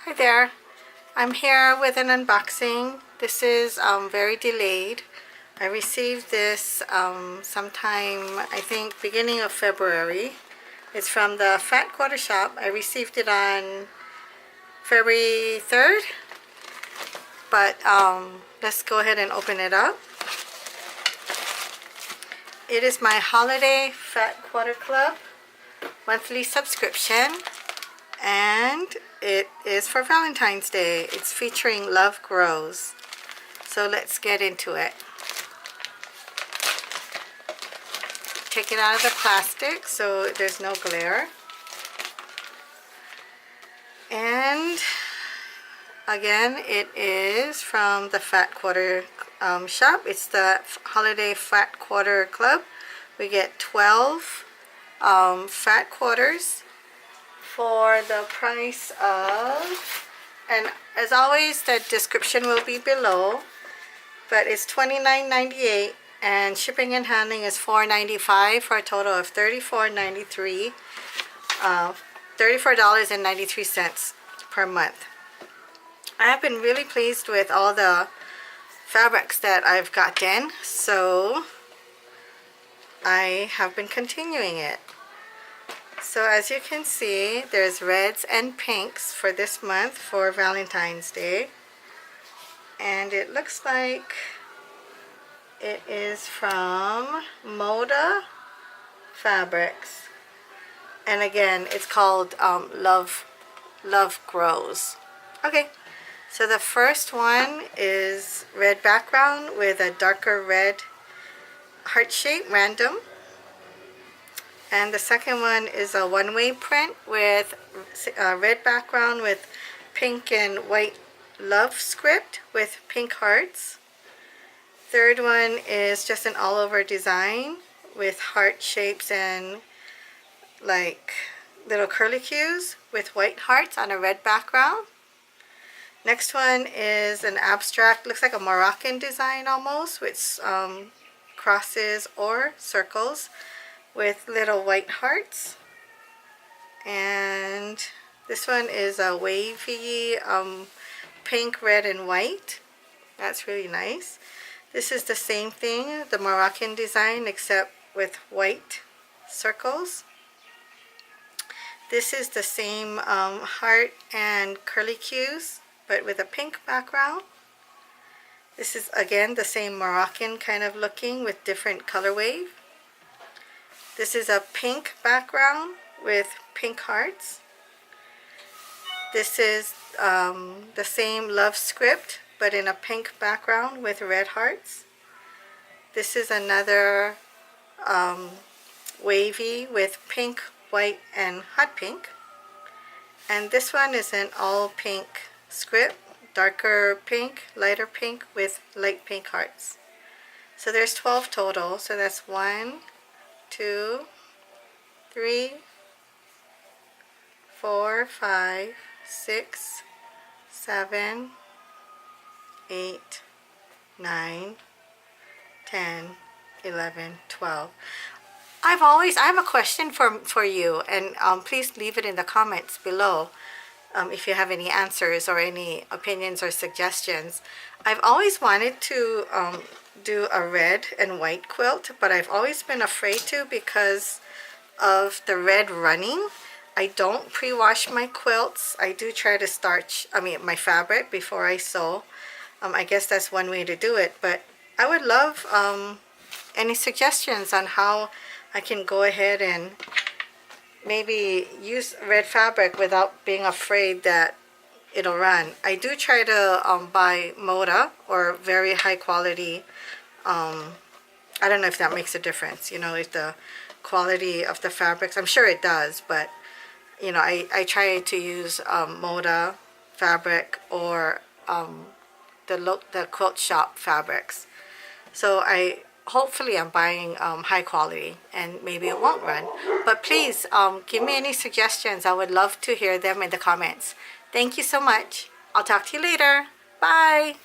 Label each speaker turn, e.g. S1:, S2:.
S1: Hi there. I'm here with an unboxing. This is very delayed. I received this sometime, I think, beginning of February. It's from the Fat Quarter Shop. I received it on February 3rd. But let's go ahead and open it up. It is my Holiday Fat Quarter Club monthly subscription. And it is for Valentine's Day. It's featuring Love Grows. So let's get into it. Take it out of the plastic so there's no glare. And again, it is from the Fat Quarter shop. It's the Holiday Fat Quarter Club. We get 12 fat quarters for the price of, and as always the description will be below, but it's $29.98 and shipping and handling is $4.95 for a total of $34.93, $34.93 per month. I have been really pleased with all the fabrics that I've gotten, so I have been continuing it. So as you can see, there's reds and pinks for this month for Valentine's Day. And it looks like it is from Moda Fabrics. And again, it's called Love Grows. Okay, so the first one is red background with a darker red heart shape, random. And the second one is a one-way print with red background with pink and white love script with pink hearts. Third one is just an all-over design with heart shapes and like little curlicues with white hearts on a red background. Next one is an abstract, looks like a Moroccan design almost, with crosses or circles with little white hearts. And this one is a wavy pink, red, and white. That's really nice. This is the same thing, the Moroccan design, except with white circles. This is the same heart and curlicues, but with a pink background. This is again the same Moroccan kind of looking with different color wave. This is a pink background with pink hearts. This is the same love script, but in a pink background with red hearts. This is another wavy with pink, white, and hot pink. And this one is an all pink script, darker pink, lighter pink with light pink hearts. So there's 12 total. So that's 1, 2, 3, 4, 5, 6, 7, 8, 9, 10, 11, 12. I have a question for you, and please leave it in the comments below if you have any answers or any opinions or suggestions. I've always wanted to do a red and white quilt, but I've always been afraid to because of the red running. I don't pre-wash my quilts. I do try to starch, my fabric before I sew. I guess that's one way to do it, but I would love any suggestions on how I can go ahead and maybe use red fabric without being afraid that it'll run. I do try to buy Moda or very high quality. I don't know if that makes a difference, if the quality of the fabrics, I'm sure it does, but I try to use Moda fabric or the quilt shop fabrics. So hopefully I'm buying high quality and maybe it won't run. But please give me any suggestions. I would love to hear them in the comments. Thank you so much. I'll talk to you later. Bye.